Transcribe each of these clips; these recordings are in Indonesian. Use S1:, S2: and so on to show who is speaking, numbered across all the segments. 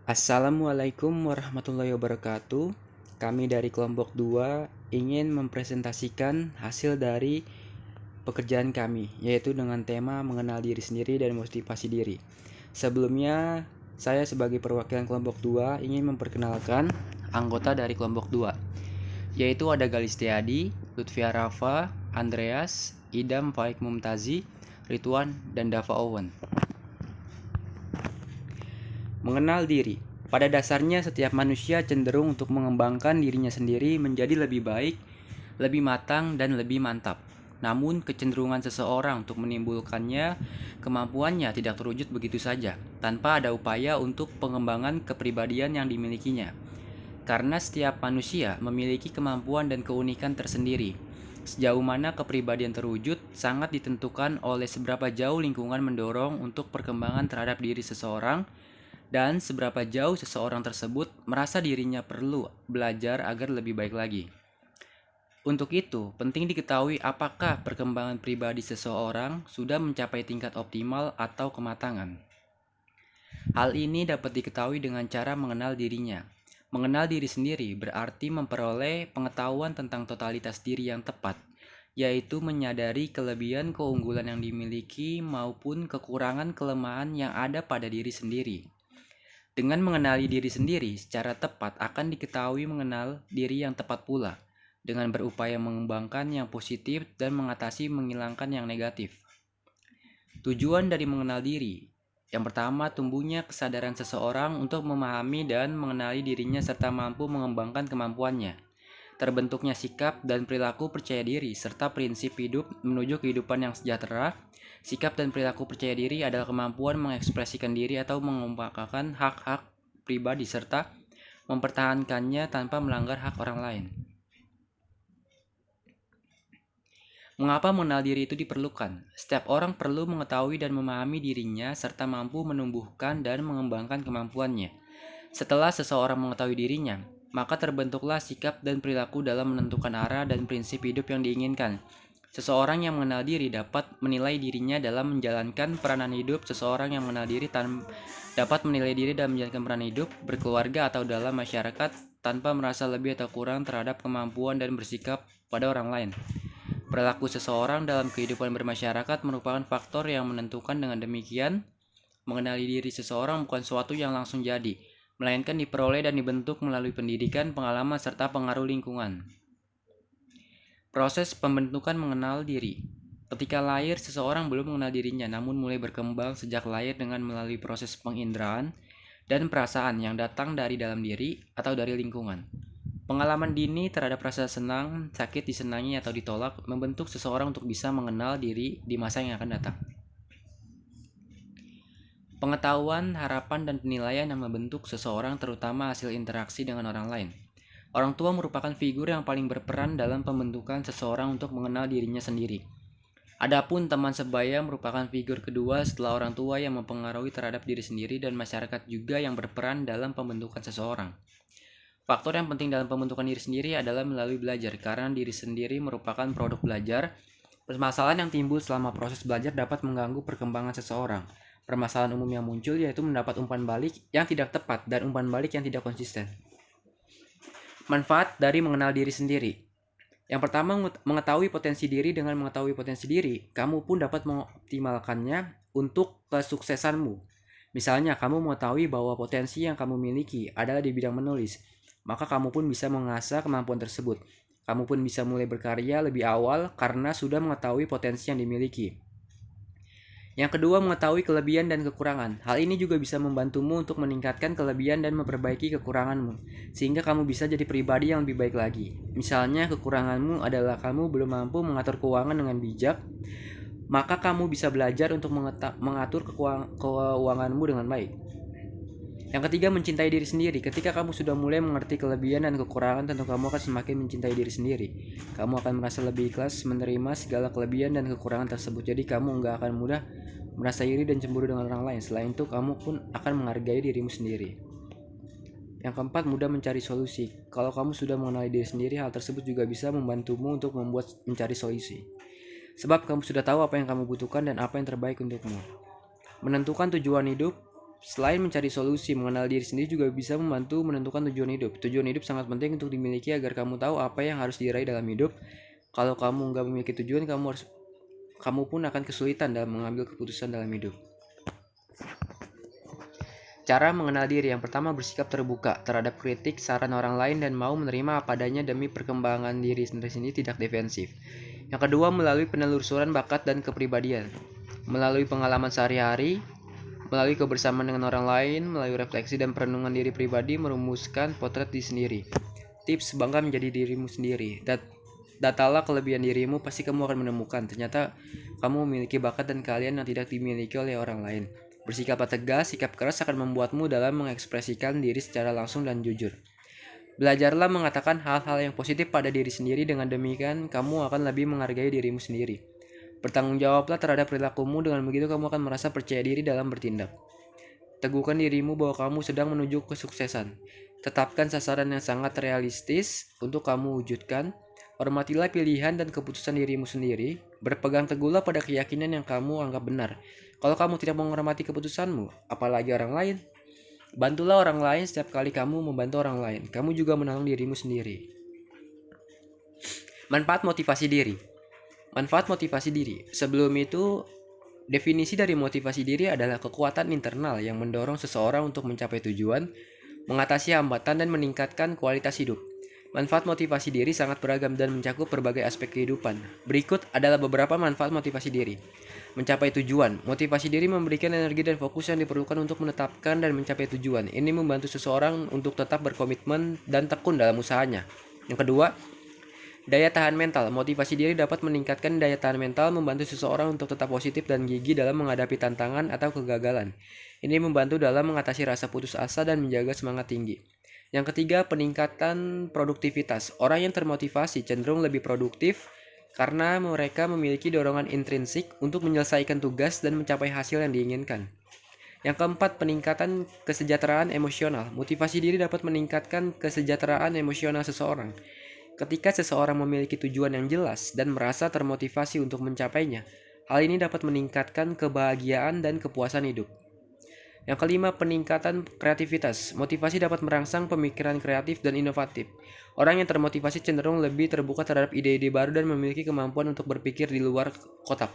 S1: Assalamualaikum warahmatullahi wabarakatuh. Kami dari kelompok 2 ingin mempresentasikan hasil dari pekerjaan kami, yaitu dengan tema mengenal diri sendiri dan motivasi diri. Sebelumnya, saya sebagai perwakilan kelompok 2 ingin memperkenalkan anggota dari kelompok 2, yaitu ada Galistiadi, Lutfia Rafa, Andreas, Idam Faik Mumtazi, Ridwan, dan Dava Owen. Mengenal diri. Pada dasarnya setiap manusia cenderung untuk mengembangkan dirinya sendiri menjadi lebih baik, lebih matang, dan lebih mantap. Namun kecenderungan seseorang untuk menimbulkannya, kemampuannya tidak terwujud begitu saja, tanpa ada upaya untuk pengembangan kepribadian yang dimilikinya. Karena setiap manusia memiliki kemampuan dan keunikan tersendiri. Sejauh mana kepribadian terwujud sangat ditentukan oleh seberapa jauh lingkungan mendorong untuk perkembangan terhadap diri seseorang, dan seberapa jauh seseorang tersebut merasa dirinya perlu belajar agar lebih baik lagi. Untuk itu, penting diketahui apakah perkembangan pribadi seseorang sudah mencapai tingkat optimal atau kematangan. Hal ini dapat diketahui dengan cara mengenal dirinya. Mengenal diri sendiri berarti memperoleh pengetahuan tentang totalitas diri yang tepat, yaitu menyadari kelebihan keunggulan yang dimiliki maupun kekurangan kelemahan yang ada pada diri sendiri. Dengan mengenali diri sendiri secara tepat akan diketahui mengenal diri yang tepat pula, dengan berupaya mengembangkan yang positif dan menghilangkan yang negatif. Tujuan dari mengenal diri. Yang pertama, tumbuhnya kesadaran seseorang untuk memahami dan mengenali dirinya serta mampu mengembangkan kemampuannya. Terbentuknya sikap dan perilaku percaya diri serta prinsip hidup menuju kehidupan yang sejahtera. Sikap dan perilaku percaya diri adalah kemampuan mengekspresikan diri atau mengungkapkan hak-hak pribadi serta mempertahankannya tanpa melanggar hak orang lain. Mengapa mengenal diri itu diperlukan? Setiap orang perlu mengetahui dan memahami dirinya serta mampu menumbuhkan dan mengembangkan kemampuannya. Setelah seseorang mengetahui dirinya, maka terbentuklah sikap dan perilaku dalam menentukan arah dan prinsip hidup yang diinginkan. Seseorang yang mengenal diri dapat menilai dirinya dalam menjalankan peranan hidup. Seseorang yang mengenal diri dapat menilai diri dalam menjalankan peranan hidup, berkeluarga atau dalam masyarakat tanpa merasa lebih atau kurang terhadap kemampuan dan bersikap pada orang lain. Perilaku seseorang dalam kehidupan bermasyarakat merupakan faktor yang menentukan. Dengan demikian, mengenali diri seseorang bukan sesuatu yang langsung jadi, melainkan diperoleh dan dibentuk melalui pendidikan, pengalaman, serta pengaruh lingkungan. Proses pembentukan mengenal diri. Ketika lahir, seseorang belum mengenal dirinya, namun mulai berkembang sejak lahir dengan melalui proses penginderaan dan perasaan yang datang dari dalam diri atau dari lingkungan. Pengalaman dini terhadap rasa senang, sakit, disenangi, atau ditolak membentuk seseorang untuk bisa mengenal diri di masa yang akan datang. Pengetahuan, harapan, dan penilaian yang membentuk seseorang terutama hasil interaksi dengan orang lain. Orang tua merupakan figur yang paling berperan dalam pembentukan seseorang untuk mengenal dirinya sendiri. Adapun teman sebaya merupakan figur kedua setelah orang tua yang mempengaruhi terhadap diri sendiri, dan masyarakat juga yang berperan dalam pembentukan seseorang. Faktor yang penting dalam pembentukan diri sendiri adalah melalui belajar, karena diri sendiri merupakan produk belajar. Permasalahan yang timbul selama proses belajar dapat mengganggu perkembangan seseorang. Permasalahan umum yang muncul yaitu mendapat umpan balik yang tidak tepat dan umpan balik yang tidak konsisten. Manfaat dari mengenal diri sendiri. Yang pertama, mengetahui potensi diri. Dengan mengetahui potensi diri, kamu pun dapat mengoptimalkannya untuk kesuksesanmu. Misalnya, kamu mengetahui bahwa potensi yang kamu miliki adalah di bidang menulis, maka kamu pun bisa mengasah kemampuan tersebut. Kamu pun bisa mulai berkarya lebih awal karena sudah mengetahui potensi yang dimiliki. Yang kedua, mengetahui kelebihan dan kekurangan. Hal ini juga bisa membantumu untuk meningkatkan kelebihan dan memperbaiki kekuranganmu, sehingga kamu bisa jadi pribadi yang lebih baik lagi. Misalnya, kekuranganmu adalah kamu belum mampu mengatur keuangan dengan bijak, maka kamu bisa belajar untuk mengatur keuanganmu dengan baik. Yang ketiga, mencintai diri sendiri. Ketika kamu sudah mulai mengerti kelebihan dan kekurangan, tentu kamu akan semakin mencintai diri sendiri. Kamu akan merasa lebih ikhlas menerima segala kelebihan dan kekurangan tersebut. Jadi kamu nggak akan mudah merasa iri dan cemburu dengan orang lain. Selain itu, kamu pun akan menghargai dirimu sendiri. Yang keempat, mudah mencari solusi. Kalau kamu sudah mengenali diri sendiri, hal tersebut juga bisa membantumu untuk mencari solusi. Sebab kamu sudah tahu apa yang kamu butuhkan dan apa yang terbaik untukmu. Menentukan tujuan hidup. Selain mencari solusi, mengenal diri sendiri juga bisa membantu menentukan tujuan hidup. Tujuan hidup sangat penting untuk dimiliki agar kamu tahu apa yang harus diraih dalam hidup. Kalau kamu nggak memiliki tujuan, kamu pun akan kesulitan dalam mengambil keputusan dalam hidup. Cara mengenal diri: yang pertama, bersikap terbuka terhadap kritik, saran orang lain, dan mau menerima apa adanya demi perkembangan diri sendiri, tidak defensif. Yang kedua, melalui penelusuran bakat dan kepribadian, melalui pengalaman sehari-hari, melalui kebersamaan dengan orang lain, melalui refleksi dan perenungan diri pribadi, merumuskan potret diri sendiri. Tips: bangga menjadi dirimu sendiri. Datalah kelebihan dirimu, pasti kamu akan menemukan ternyata kamu memiliki bakat dan keahlian yang tidak dimiliki oleh orang lain. Bersikaplah tegas, sikap keras akan membuatmu dalam mengekspresikan diri secara langsung dan jujur. Belajarlah mengatakan hal-hal yang positif pada diri sendiri, dengan demikian kamu akan lebih menghargai dirimu sendiri. Bertanggung jawablah terhadap perilakumu, dengan begitu kamu akan merasa percaya diri dalam bertindak. Teguhkan dirimu bahwa kamu sedang menuju kesuksesan. Tetapkan sasaran yang sangat realistis untuk kamu wujudkan. Hormatilah pilihan dan keputusan dirimu sendiri. Berpegang teguhlah pada keyakinan yang kamu anggap benar. Kalau kamu tidak menghormati keputusanmu, apalagi orang lain, bantulah orang lain. Setiap kali kamu membantu orang lain, kamu juga menolong dirimu sendiri. Manfaat motivasi diri. Manfaat motivasi diri. Sebelum itu, definisi dari motivasi diri adalah kekuatan internal yang mendorong seseorang untuk mencapai tujuan, mengatasi hambatan, dan meningkatkan kualitas hidup. Manfaat motivasi diri sangat beragam dan mencakup berbagai aspek kehidupan. Berikut adalah beberapa manfaat motivasi diri. Mencapai tujuan. Motivasi diri memberikan energi dan fokus yang diperlukan untuk menetapkan dan mencapai tujuan. Ini membantu seseorang untuk tetap berkomitmen dan tekun dalam usahanya. Yang kedua, daya tahan mental. Motivasi diri dapat meningkatkan daya tahan mental, membantu seseorang untuk tetap positif dan gigih dalam menghadapi tantangan atau kegagalan. Ini membantu dalam mengatasi rasa putus asa dan menjaga semangat tinggi. Yang ketiga, peningkatan produktivitas. Orang yang termotivasi cenderung lebih produktif karena mereka memiliki dorongan intrinsik untuk menyelesaikan tugas dan mencapai hasil yang diinginkan. Yang keempat, peningkatan kesejahteraan emosional. Motivasi diri dapat meningkatkan kesejahteraan emosional seseorang. Ketika seseorang memiliki tujuan yang jelas dan merasa termotivasi untuk mencapainya, hal ini dapat meningkatkan kebahagiaan dan kepuasan hidup. Yang kelima, peningkatan kreativitas. Motivasi dapat merangsang pemikiran kreatif dan inovatif. Orang yang termotivasi cenderung lebih terbuka terhadap ide-ide baru dan memiliki kemampuan untuk berpikir di luar kotak.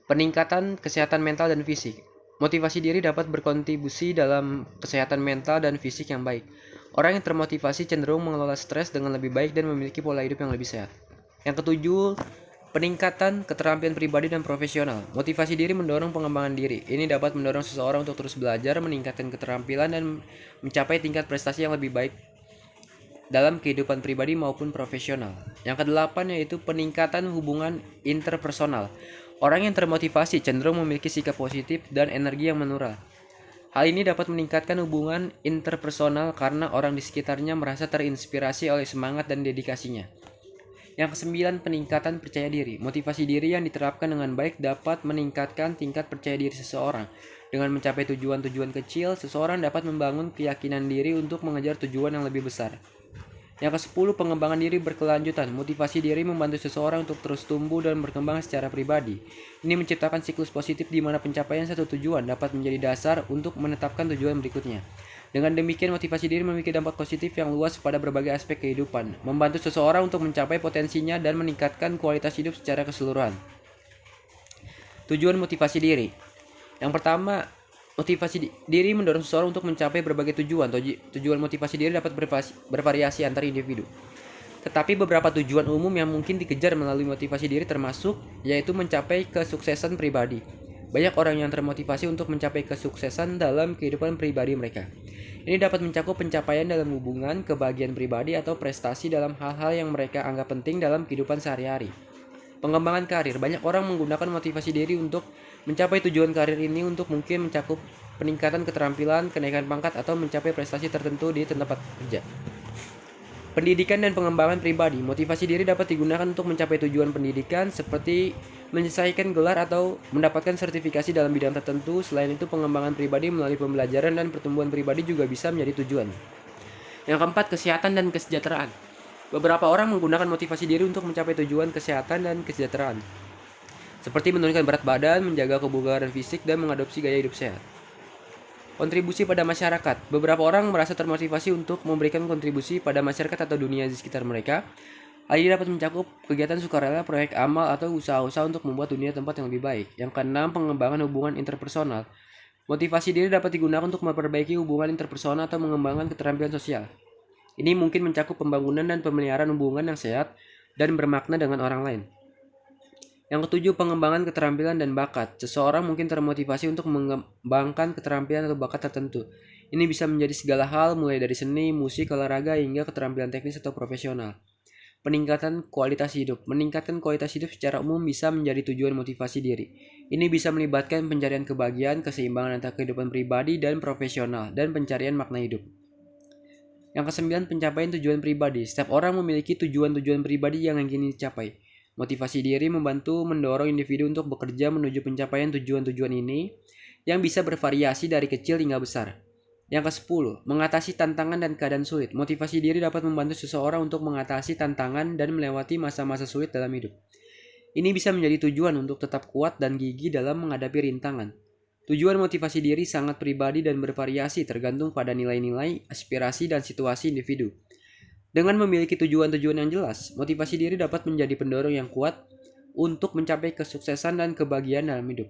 S1: Peningkatan kesehatan mental dan fisik. Motivasi diri dapat berkontribusi dalam kesehatan mental dan fisik yang baik. Orang yang termotivasi cenderung mengelola stres dengan lebih baik dan memiliki pola hidup yang lebih sehat. Yang ketujuh, peningkatan keterampilan pribadi dan profesional. Motivasi diri mendorong pengembangan diri. Ini dapat mendorong seseorang untuk terus belajar, meningkatkan keterampilan, dan mencapai tingkat prestasi yang lebih baik dalam kehidupan pribadi maupun profesional. Yang kedelapan yaitu peningkatan hubungan interpersonal. Orang yang termotivasi cenderung memiliki sikap positif dan energi yang menular. Hal ini dapat meningkatkan hubungan interpersonal karena orang di sekitarnya merasa terinspirasi oleh semangat dan dedikasinya. Yang kesembilan, peningkatan percaya diri. Motivasi diri yang diterapkan dengan baik dapat meningkatkan tingkat percaya diri seseorang. Dengan mencapai tujuan-tujuan kecil, seseorang dapat membangun keyakinan diri untuk mengejar tujuan yang lebih besar. Yang ke-10, pengembangan diri berkelanjutan. Motivasi diri membantu seseorang untuk terus tumbuh dan berkembang secara pribadi. Ini menciptakan siklus positif di mana pencapaian satu tujuan dapat menjadi dasar untuk menetapkan tujuan berikutnya. Dengan demikian, motivasi diri memiliki dampak positif yang luas pada berbagai aspek kehidupan, membantu seseorang untuk mencapai potensinya dan meningkatkan kualitas hidup secara keseluruhan. Tujuan motivasi diri. Yang pertama, motivasi diri mendorong seseorang untuk mencapai berbagai tujuan. Tujuan motivasi diri dapat bervariasi antar individu. Tetapi beberapa tujuan umum yang mungkin dikejar melalui motivasi diri termasuk yaitu mencapai kesuksesan pribadi. Banyak orang yang termotivasi untuk mencapai kesuksesan dalam kehidupan pribadi mereka. Ini dapat mencakup pencapaian dalam hubungan, kebahagiaan pribadi, atau prestasi dalam hal-hal yang mereka anggap penting dalam kehidupan sehari-hari. Pengembangan karir. Banyak orang menggunakan motivasi diri untuk mencapai tujuan karir ini untuk mungkin mencakup peningkatan keterampilan, kenaikan pangkat, atau mencapai prestasi tertentu di tempat kerja. Pendidikan dan pengembangan pribadi. Motivasi diri dapat digunakan untuk mencapai tujuan pendidikan seperti menyelesaikan gelar atau mendapatkan sertifikasi dalam bidang tertentu. Selain itu, pengembangan pribadi melalui pembelajaran dan pertumbuhan pribadi juga bisa menjadi tujuan. Yang keempat, kesehatan dan kesejahteraan. Beberapa orang menggunakan motivasi diri untuk mencapai tujuan kesehatan dan kesejahteraan. seperti menurunkan berat badan, menjaga kebugaran fisik, dan mengadopsi gaya hidup sehat. Kontribusi pada masyarakat. Beberapa orang merasa termotivasi untuk memberikan kontribusi pada masyarakat atau dunia di sekitar mereka. Hal ini dapat mencakup kegiatan sukarela, proyek amal, atau usaha-usaha untuk membuat dunia tempat yang lebih baik. Yang keenam, pengembangan hubungan interpersonal. Motivasi diri dapat digunakan untuk memperbaiki hubungan interpersonal atau mengembangkan keterampilan sosial. Ini mungkin mencakup pembangunan dan pemeliharaan hubungan yang sehat dan bermakna dengan orang lain. Yang ketujuh, pengembangan keterampilan dan bakat. Seseorang mungkin termotivasi untuk mengembangkan keterampilan atau bakat tertentu. Ini bisa menjadi segala hal, mulai dari seni, musik, olahraga, hingga keterampilan teknis atau profesional. Peningkatan kualitas hidup. Meningkatkan kualitas hidup secara umum bisa menjadi tujuan motivasi diri. Ini bisa melibatkan pencarian kebahagiaan, keseimbangan antara kehidupan pribadi dan profesional, dan pencarian makna hidup. Yang kesembilan, pencapaian tujuan pribadi. Setiap orang memiliki tujuan-tujuan pribadi yang ingin dicapai. Motivasi diri membantu mendorong individu untuk bekerja menuju pencapaian tujuan-tujuan ini yang bisa bervariasi dari kecil hingga besar. Yang ke-10, mengatasi tantangan dan keadaan sulit. Motivasi diri dapat membantu seseorang untuk mengatasi tantangan dan melewati masa-masa sulit dalam hidup. Ini bisa menjadi tujuan untuk tetap kuat dan gigih dalam menghadapi rintangan. Tujuan motivasi diri sangat pribadi dan bervariasi tergantung pada nilai-nilai, aspirasi, dan situasi individu. Dengan memiliki tujuan-tujuan yang jelas, motivasi diri dapat menjadi pendorong yang kuat untuk mencapai kesuksesan dan kebahagiaan dalam hidup.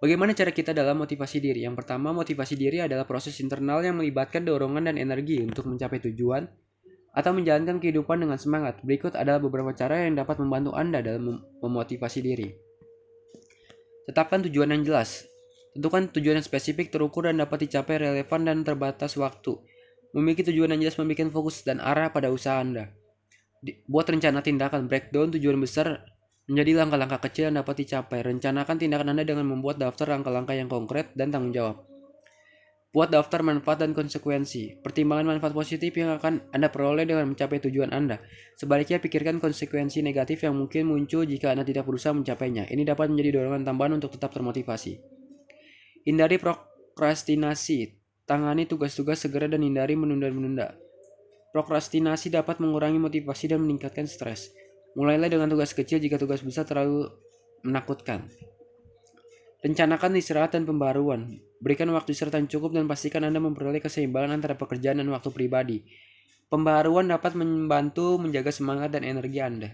S1: Bagaimana cara kita dalam motivasi diri? Yang pertama, motivasi diri adalah proses internal yang melibatkan dorongan dan energi untuk mencapai tujuan atau menjalankan kehidupan dengan semangat. Berikut adalah beberapa cara yang dapat membantu Anda dalam memotivasi diri. Tetapkan tujuan yang jelas. Tentukan tujuan yang spesifik, terukur, dan dapat dicapai, relevan, dan terbatas waktu. Memiliki tujuan yang jelas memberikan fokus dan arah pada usaha Anda. Buat rencana tindakan, breakdown tujuan besar menjadi langkah-langkah kecil yang dapat dicapai. Rencanakan tindakan Anda dengan membuat daftar langkah-langkah yang konkret dan tanggung jawab. Buat daftar manfaat dan konsekuensi. Pertimbangan manfaat positif yang akan Anda peroleh dengan mencapai tujuan Anda. Sebaliknya, pikirkan konsekuensi negatif yang mungkin muncul jika Anda tidak berusaha mencapainya. Ini dapat menjadi dorongan tambahan untuk tetap termotivasi. Hindari prokrastinasi. Tangani tugas-tugas segera dan hindari menunda-menunda. Prokrastinasi dapat mengurangi motivasi dan meningkatkan stres. Mulailah dengan tugas kecil jika tugas besar terlalu menakutkan. Rencanakan istirahat dan pembaruan. Berikan waktu istirahat yang cukup dan pastikan Anda memperoleh keseimbangan antara pekerjaan dan waktu pribadi. Pembaruan dapat membantu menjaga semangat dan energi Anda.